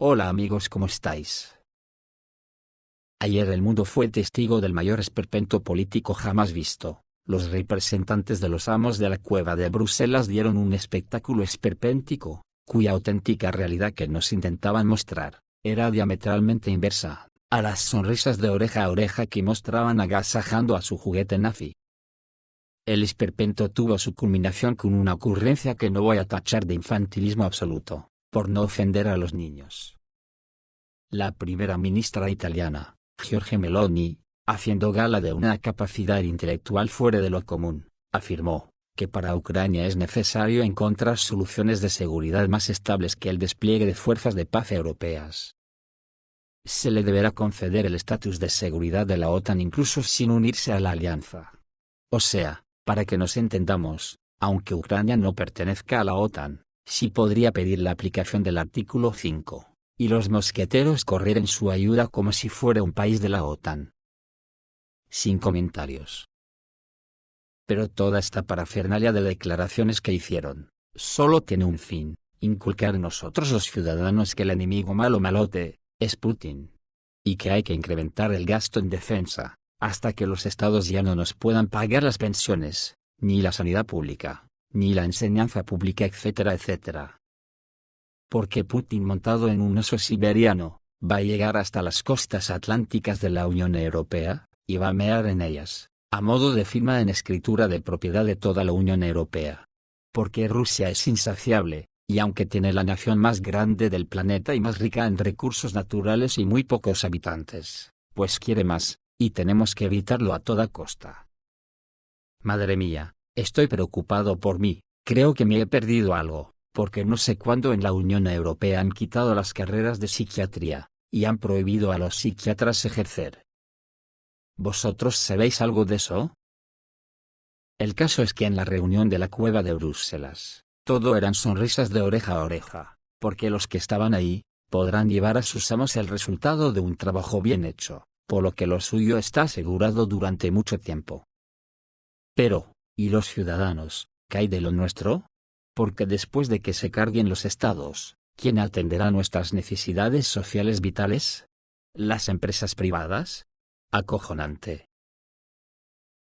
Hola amigos, ¿cómo estáis? Ayer el mundo fue testigo del mayor esperpento político jamás visto. Los representantes de los amos de la cueva de Bruselas dieron un espectáculo esperpéntico, cuya auténtica realidad que nos intentaban mostrar, era diametralmente inversa, a las sonrisas de oreja a oreja que mostraban agasajando a su juguete nazi. El esperpento tuvo su culminación con una ocurrencia que no voy a tachar de infantilismo absoluto, por no ofender a los niños. La primera ministra italiana, Giorgia Meloni, haciendo gala de una capacidad intelectual fuera de lo común, afirmó que para Ucrania es necesario encontrar soluciones de seguridad más estables que el despliegue de fuerzas de paz europeas. Se le deberá conceder el estatus de seguridad de la OTAN incluso sin unirse a la alianza. O sea, para que nos entendamos, aunque Ucrania no pertenezca a la OTAN, sí podría pedir la aplicación del artículo 5. Y los mosqueteros correr en su ayuda como si fuera un país de la OTAN. Sin comentarios. Pero toda esta parafernalia de declaraciones que hicieron, solo tiene un fin: inculcar en nosotros los ciudadanos que el enemigo malo malote, es Putin. Y que hay que incrementar el gasto en defensa, hasta que los estados ya no nos puedan pagar las pensiones, ni la sanidad pública, ni la enseñanza pública, etcétera, etcétera. Porque Putin, montado en un oso siberiano, va a llegar hasta las costas atlánticas de la Unión Europea, y va a mear en ellas, a modo de firma en escritura de propiedad de toda la Unión Europea. Porque Rusia es insaciable, y aunque tiene la nación más grande del planeta y más rica en recursos naturales y muy pocos habitantes, pues quiere más, y tenemos que evitarlo a toda costa. Madre mía, estoy preocupado por mí, creo que me he perdido algo. Porque no sé cuándo en la Unión Europea han quitado las carreras de psiquiatría, y han prohibido a los psiquiatras ejercer. ¿Vosotros sabéis algo de eso? El caso es que en la reunión de la cueva de Bruselas, todo eran sonrisas de oreja a oreja, porque los que estaban ahí, podrán llevar a sus amos el resultado de un trabajo bien hecho, por lo que lo suyo está asegurado durante mucho tiempo. Pero, ¿y los ciudadanos, qué hay de lo nuestro? Porque después de que se carguen los estados, ¿quién atenderá nuestras necesidades sociales vitales? ¿Las empresas privadas? Acojonante.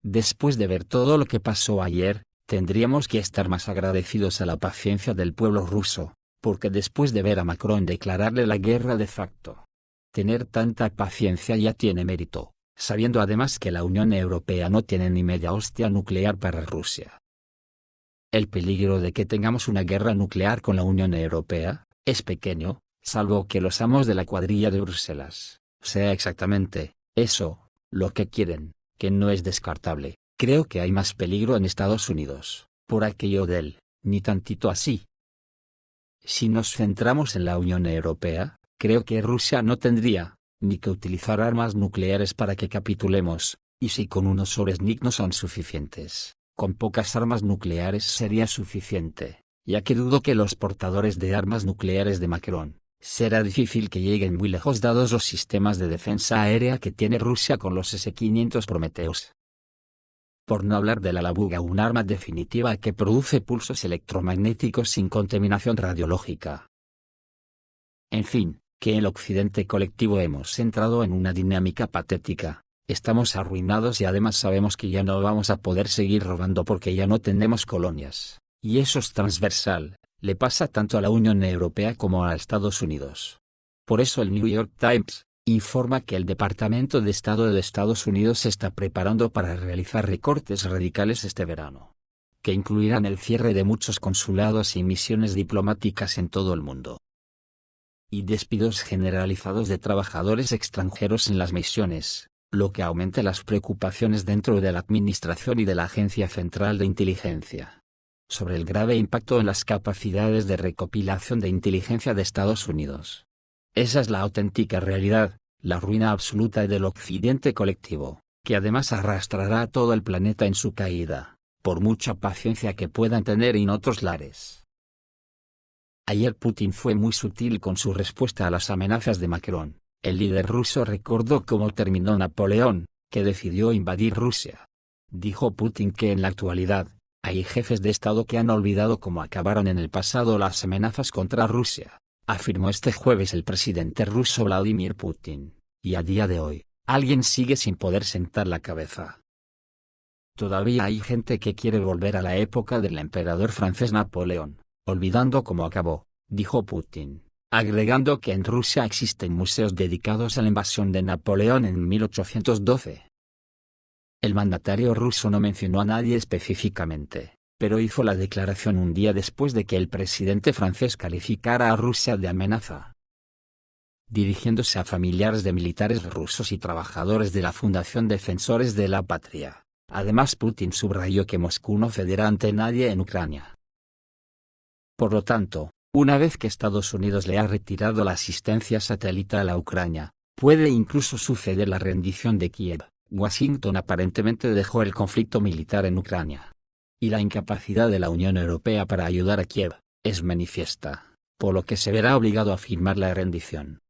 Después de ver todo lo que pasó ayer, tendríamos que estar más agradecidos a la paciencia del pueblo ruso, porque después de ver a Macron declararle la guerra de facto, tener tanta paciencia ya tiene mérito, sabiendo además que la Unión Europea no tiene ni media hostia nuclear para Rusia. El peligro de que tengamos una guerra nuclear con la Unión Europea es pequeño, salvo que los amos de la cuadrilla de Bruselas sea exactamente eso lo que quieren, que no es descartable. Creo que hay más peligro en Estados Unidos, por aquello del ni tantito así. Si nos centramos en la Unión Europea, creo que Rusia no tendría ni que utilizar armas nucleares para que capitulemos, y si con unos Soresnik no son suficientes, con pocas armas nucleares sería suficiente, ya que dudo que los portadores de armas nucleares de Macron, será difícil que lleguen muy lejos dados los sistemas de defensa aérea que tiene Rusia con los S-500 Prometheus. Por no hablar de la Labuga, un arma definitiva que produce pulsos electromagnéticos sin contaminación radiológica. En fin, que el occidente colectivo hemos entrado en una dinámica patética. Estamos arruinados y además sabemos que ya no vamos a poder seguir robando porque ya no tenemos colonias, y eso es transversal, le pasa tanto a la Unión Europea como a Estados Unidos. Por eso el New York Times informa que el Departamento de Estado de Estados Unidos se está preparando para realizar recortes radicales este verano, que incluirán el cierre de muchos consulados y misiones diplomáticas en todo el mundo, y despidos generalizados de trabajadores extranjeros en las misiones, lo que aumenta las preocupaciones dentro de la Administración y de la Agencia Central de Inteligencia sobre el grave impacto en las capacidades de recopilación de inteligencia de Estados Unidos. Esa es la auténtica realidad, la ruina absoluta del occidente colectivo, que además arrastrará a todo el planeta en su caída, por mucha paciencia que puedan tener en otros lares. Ayer Putin fue muy sutil con su respuesta a las amenazas de Macron. El líder ruso recordó cómo terminó Napoleón, que decidió invadir Rusia. Dijo Putin que en la actualidad, hay jefes de Estado que han olvidado cómo acabaron en el pasado las amenazas contra Rusia, afirmó este jueves el presidente ruso Vladimir Putin, y a día de hoy, alguien sigue sin poder sentar la cabeza. Todavía hay gente que quiere volver a la época del emperador francés Napoleón, olvidando cómo acabó, dijo Putin, agregando que en Rusia existen museos dedicados a la invasión de Napoleón en 1812. El mandatario ruso no mencionó a nadie específicamente, pero hizo la declaración un día después de que el presidente francés calificara a Rusia de amenaza. Dirigiéndose a familiares de militares rusos y trabajadores de la Fundación Defensores de la Patria, además Putin subrayó que Moscú no cederá ante nadie en Ucrania. Por lo tanto, una vez que Estados Unidos le ha retirado la asistencia satelital a Ucrania, puede incluso suceder la rendición de Kiev. Washington aparentemente dejó el conflicto militar en Ucrania. Y la incapacidad de la Unión Europea para ayudar a Kiev es manifiesta, por lo que se verá obligado a firmar la rendición.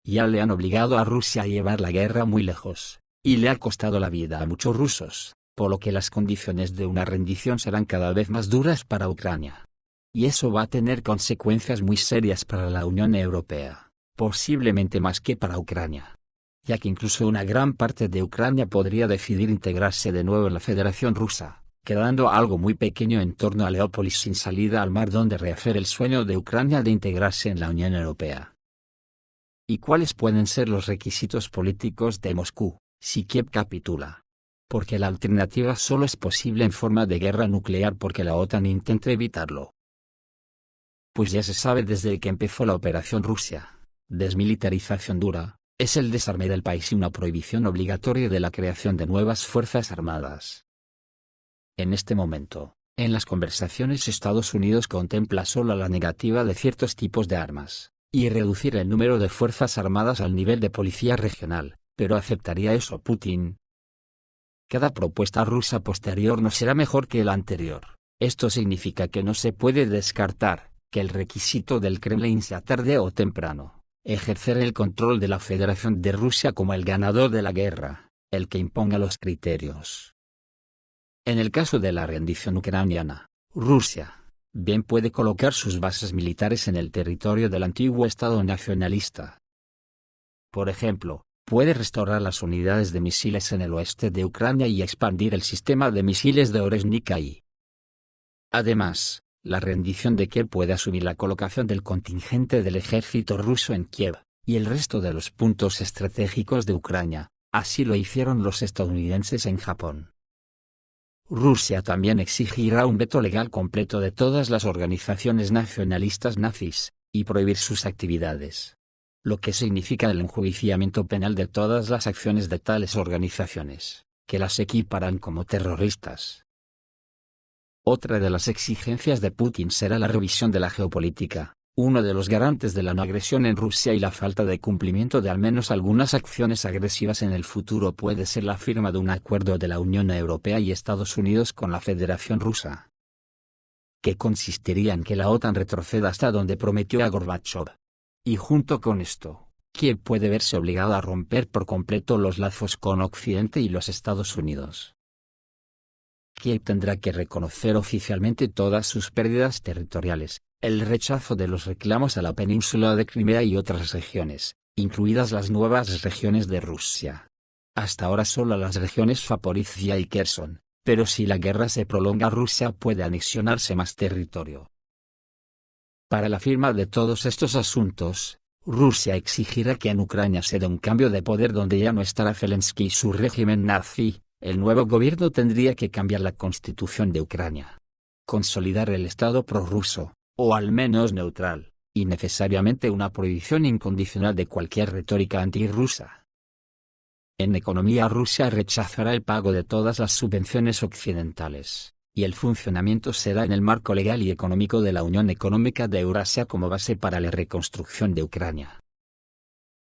Ya le han obligado a Rusia a llevar la guerra muy lejos, y le ha costado la vida a muchos rusos, por lo que las condiciones de una rendición serán cada vez más duras para Ucrania. Y eso va a tener consecuencias muy serias para la Unión Europea, posiblemente más que para Ucrania, ya que incluso una gran parte de Ucrania podría decidir integrarse de nuevo en la Federación Rusa, quedando algo muy pequeño en torno a Leópolis sin salida al mar donde rehacer el sueño de Ucrania de integrarse en la Unión Europea. ¿Y cuáles pueden ser los requisitos políticos de Moscú, si Kiev capitula? Porque la alternativa solo es posible en forma de guerra nuclear porque la OTAN intenta evitarlo. Pues ya se sabe desde que empezó la Operación Rusia, desmilitarización dura, es el desarme del país y una prohibición obligatoria de la creación de nuevas fuerzas armadas. En este momento, en las conversaciones Estados Unidos contempla solo la negativa de ciertos tipos de armas, y reducir el número de fuerzas armadas al nivel de policía regional, pero ¿aceptaría eso Putin? Cada propuesta rusa posterior no será mejor que la anterior. Esto significa que no se puede descartar que el requisito del Kremlin sea tarde o temprano ejercer el control de la Federación de Rusia como el ganador de la guerra, el que imponga los criterios. En el caso de la rendición ucraniana, Rusia bien puede colocar sus bases militares en el territorio del antiguo Estado nacionalista. Por ejemplo, puede restaurar las unidades de misiles en el oeste de Ucrania y expandir el sistema de misiles de Orezhnik ahí. Además, la rendición de Kiev puede asumir la colocación del contingente del ejército ruso en Kiev, y el resto de los puntos estratégicos de Ucrania, así lo hicieron los estadounidenses en Japón. Rusia también exigirá un veto legal completo de todas las organizaciones nacionalistas nazis, y prohibir sus actividades. Lo que significa el enjuiciamiento penal de todas las acciones de tales organizaciones, que las equiparán como terroristas. Otra de las exigencias de Putin será la revisión de la geopolítica, uno de los garantes de la no agresión en Rusia y la falta de cumplimiento de al menos algunas acciones agresivas en el futuro puede ser la firma de un acuerdo de la Unión Europea y Estados Unidos con la Federación Rusa, que consistiría en que la OTAN retroceda hasta donde prometió a Gorbachov. Y junto con esto, Kiev puede verse obligado a romper por completo los lazos con Occidente y los Estados Unidos. Kiev tendrá que reconocer oficialmente todas sus pérdidas territoriales, el rechazo de los reclamos a la península de Crimea y otras regiones, incluidas las nuevas regiones de Rusia. Hasta ahora solo las regiones Zaporizhia y Kherson, pero si la guerra se prolonga Rusia puede anexionarse más territorio. Para la firma de todos estos asuntos, Rusia exigirá que en Ucrania se dé un cambio de poder donde ya no estará Zelensky y su régimen nazi. El nuevo gobierno tendría que cambiar la constitución de Ucrania, consolidar el Estado prorruso, o al menos neutral, y necesariamente una prohibición incondicional de cualquier retórica antirrusa. En economía Rusia rechazará el pago de todas las subvenciones occidentales, y el funcionamiento será en el marco legal y económico de la Unión Económica de Eurasia como base para la reconstrucción de Ucrania.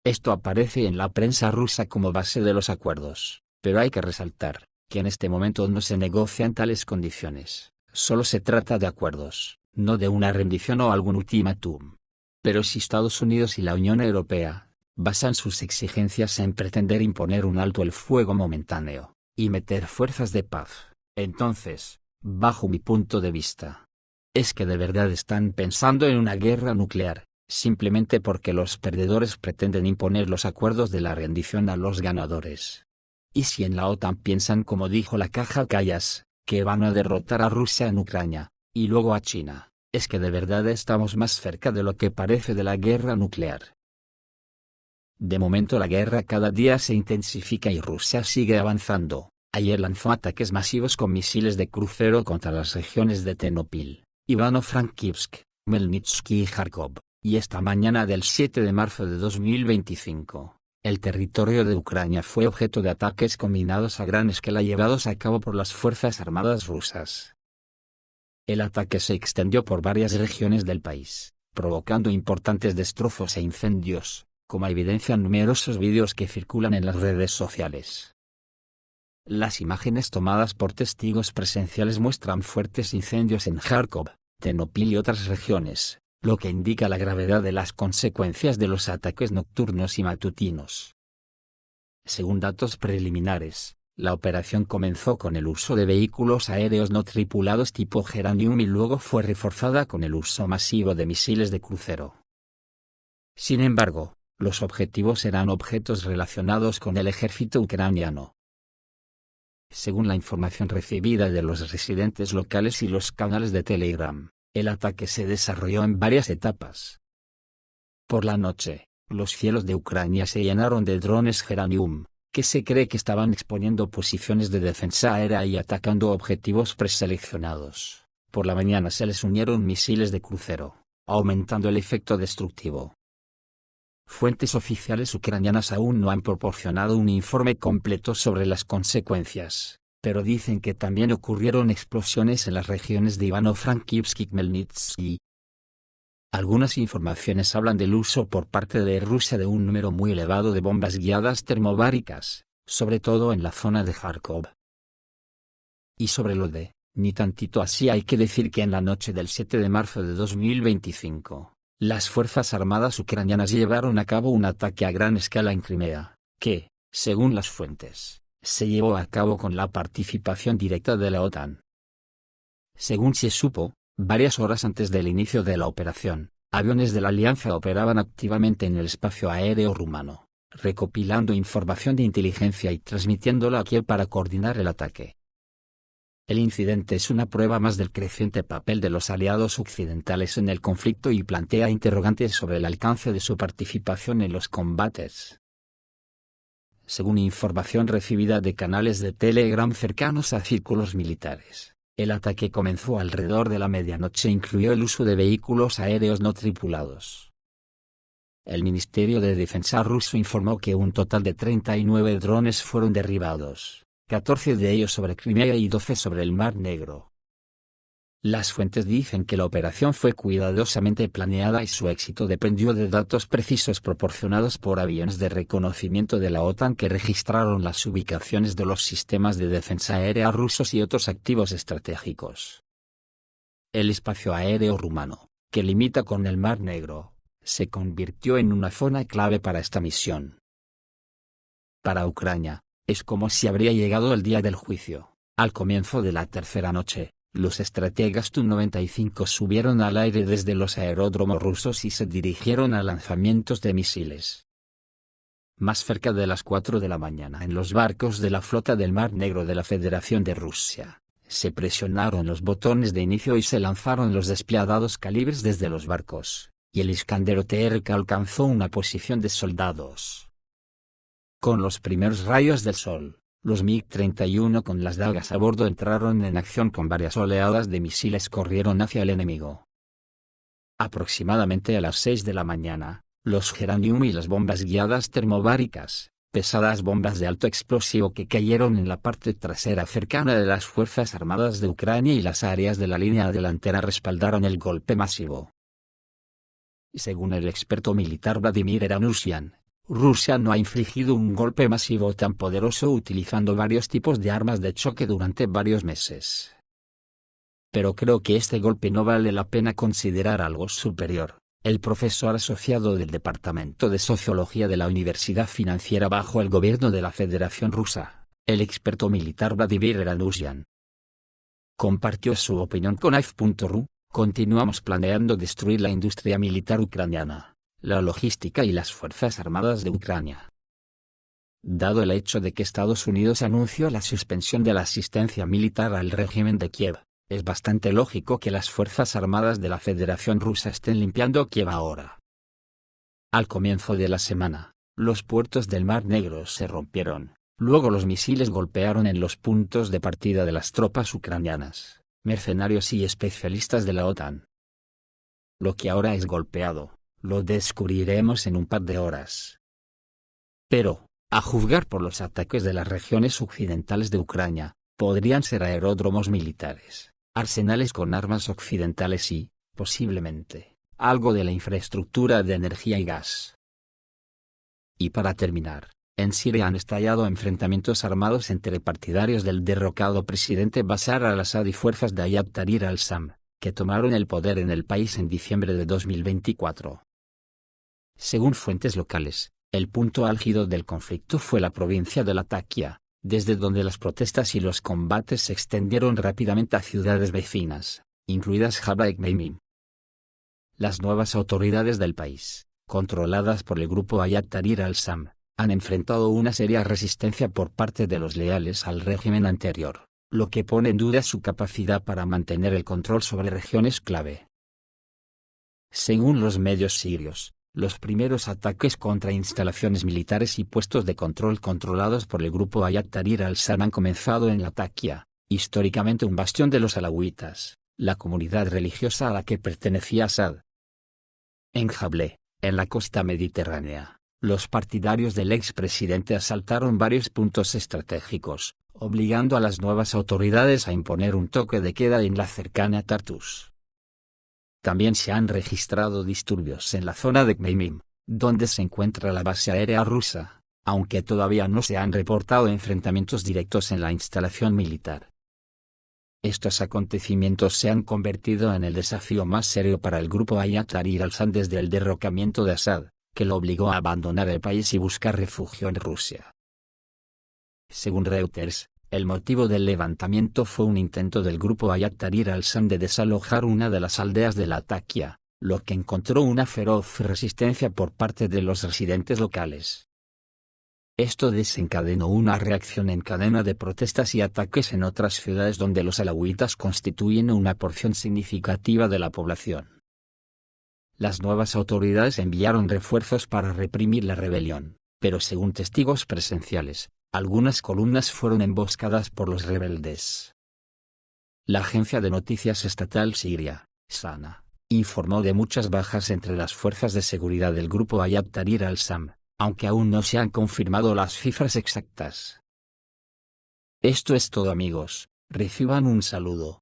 Esto aparece en la prensa rusa como base de los acuerdos. Pero hay que resaltar, que en este momento no se negocian tales condiciones, solo se trata de acuerdos, no de una rendición o algún ultimátum. Pero si Estados Unidos y la Unión Europea basan sus exigencias en pretender imponer un alto el fuego momentáneo, y meter fuerzas de paz, entonces, bajo mi punto de vista, es que de verdad están pensando en una guerra nuclear, simplemente porque los perdedores pretenden imponer los acuerdos de la rendición a los ganadores. Y si en la OTAN piensan, como dijo la Caja Callas, que van a derrotar a Rusia en Ucrania, y luego a China, es que de verdad estamos más cerca de lo que parece de la guerra nuclear. De momento la guerra cada día se intensifica y Rusia sigue avanzando. Ayer lanzó ataques masivos con misiles de crucero contra las regiones de Ternopil, Ivano-Frankivsk, Melnitsky y Kharkov, y esta mañana del 7 de marzo de 2025, el territorio de Ucrania fue objeto de ataques combinados a gran escala llevados a cabo por las Fuerzas Armadas rusas. El ataque se extendió por varias regiones del país, provocando importantes destrozos e incendios, como evidencian numerosos vídeos que circulan en las redes sociales. Las imágenes tomadas por testigos presenciales muestran fuertes incendios en Kharkov, Ternopil y otras regiones, lo que indica la gravedad de las consecuencias de los ataques nocturnos y matutinos. Según datos preliminares, la operación comenzó con el uso de vehículos aéreos no tripulados tipo Geranium y luego fue reforzada con el uso masivo de misiles de crucero. Sin embargo, los objetivos eran objetos relacionados con el ejército ucraniano. Según la información recibida de los residentes locales y los canales de Telegram, el ataque se desarrolló en varias etapas. Por la noche, los cielos de Ucrania se llenaron de drones Geranium, que se cree que estaban exponiendo posiciones de defensa aérea y atacando objetivos preseleccionados. Por la mañana se les unieron misiles de crucero, aumentando el efecto destructivo. Fuentes oficiales ucranianas aún no han proporcionado un informe completo sobre las consecuencias, pero dicen que también ocurrieron explosiones en las regiones de Ivano-Frankivsk y Khmelnytskyi. Algunas informaciones hablan del uso por parte de Rusia de un número muy elevado de bombas guiadas termobáricas, sobre todo en la zona de Kharkov. Y sobre lo de, ni tantito así, hay que decir que en la noche del 7 de marzo de 2025, las Fuerzas Armadas ucranianas llevaron a cabo un ataque a gran escala en Crimea, que, según las fuentes, se llevó a cabo con la participación directa de la OTAN. Según se supo, varias horas antes del inicio de la operación, aviones de la Alianza operaban activamente en el espacio aéreo rumano, recopilando información de inteligencia y transmitiéndola a Kiev para coordinar el ataque. El incidente es una prueba más del creciente papel de los aliados occidentales en el conflicto y plantea interrogantes sobre el alcance de su participación en los combates. Según información recibida de canales de Telegram cercanos a círculos militares, el ataque comenzó alrededor de la medianoche e incluyó el uso de vehículos aéreos no tripulados. El Ministerio de Defensa ruso informó que un total de 39 drones fueron derribados, 14 de ellos sobre Crimea y 12 sobre el Mar Negro. Las fuentes dicen que la operación fue cuidadosamente planeada y su éxito dependió de datos precisos proporcionados por aviones de reconocimiento de la OTAN que registraron las ubicaciones de los sistemas de defensa aérea rusos y otros activos estratégicos. El espacio aéreo rumano, que limita con el Mar Negro, se convirtió en una zona clave para esta misión. Para Ucrania, es como si habría llegado el día del juicio. Al comienzo de la tercera noche, los estrategas Tu-95 subieron al aire desde los aeródromos rusos y se dirigieron a lanzamientos de misiles. Más cerca de las 4 de la mañana, en los barcos de la flota del Mar Negro de la Federación de Rusia, se presionaron los botones de inicio y se lanzaron los despiadados calibres desde los barcos, y el Iskander-OTRK alcanzó una posición de soldados. Con los primeros rayos del sol, los MiG-31 con las dagas a bordo entraron en acción con varias oleadas de misiles corrieron hacia el enemigo. Aproximadamente a las 6 de la mañana, los Geranium y las bombas guiadas termobáricas, pesadas bombas de alto explosivo que cayeron en la parte trasera cercana de las Fuerzas Armadas de Ucrania y las áreas de la línea delantera respaldaron el golpe masivo. Según el experto militar Vladimir Eranusyan, Rusia no ha infligido un golpe masivo tan poderoso utilizando varios tipos de armas de choque durante varios meses. Pero creo que este golpe no vale la pena considerar algo superior. El profesor asociado del Departamento de Sociología de la Universidad Financiera bajo el gobierno de la Federación Rusa, el experto militar Vladimir Eranusyan, compartió su opinión con AIF.ru, continuamos planeando destruir la industria militar ucraniana, la logística y las fuerzas armadas de Ucrania. Dado el hecho de que Estados Unidos anunció la suspensión de la asistencia militar al régimen de Kiev, es bastante lógico que las fuerzas armadas de la Federación Rusa estén limpiando Kiev ahora. Al comienzo de la semana, los puertos del Mar Negro se rompieron, luego los misiles golpearon en los puntos de partida de las tropas ucranianas, mercenarios y especialistas de la OTAN. Lo que ahora es golpeado, lo descubriremos en un par de horas. Pero, a juzgar por los ataques de las regiones occidentales de Ucrania, podrían ser aeródromos militares, arsenales con armas occidentales y, posiblemente, algo de la infraestructura de energía y gas. Y para terminar, en Siria han estallado enfrentamientos armados entre partidarios del derrocado presidente Bashar al-Assad y fuerzas de Ayat Tahrir al-Sham, que tomaron el poder en el país en diciembre de 2024. Según fuentes locales, el punto álgido del conflicto fue la provincia de Latakia, desde donde las protestas y los combates se extendieron rápidamente a ciudades vecinas, incluidas Jabra y Gmeimim. Las nuevas autoridades del país, controladas por el grupo Ayat Tahrir al-Sham, han enfrentado una seria resistencia por parte de los leales al régimen anterior, lo que pone en duda su capacidad para mantener el control sobre regiones clave. Según los medios sirios, los primeros ataques contra instalaciones militares y puestos de control controlados por el grupo Ayat Tahrir al-Sham han comenzado en Latakia, históricamente un bastión de los alawitas, la comunidad religiosa a la que pertenecía Assad. En Jable, en la costa mediterránea, los partidarios del expresidente asaltaron varios puntos estratégicos, obligando a las nuevas autoridades a imponer un toque de queda en la cercana Tartus. También se han registrado disturbios en la zona de Gmeimim, donde se encuentra la base aérea rusa, aunque todavía no se han reportado enfrentamientos directos en la instalación militar. Estos acontecimientos se han convertido en el desafío más serio para el grupo Ayat Tahrir al-Sham desde el derrocamiento de Assad, que lo obligó a abandonar el país y buscar refugio en Rusia. Según Reuters, el motivo del levantamiento fue un intento del grupo Ayat Tahrir al-Sham de desalojar una de las aldeas de Latakia, lo que encontró una feroz resistencia por parte de los residentes locales. Esto desencadenó una reacción en cadena de protestas y ataques en otras ciudades donde los alawitas constituyen una porción significativa de la población. Las nuevas autoridades enviaron refuerzos para reprimir la rebelión, pero según testigos presenciales, algunas columnas fueron emboscadas por los rebeldes. La agencia de noticias estatal siria, SANA, informó de muchas bajas entre las fuerzas de seguridad del grupo Ayat Tahrir al-Sham, aunque aún no se han confirmado las cifras exactas. Esto es todo amigos, reciban un saludo.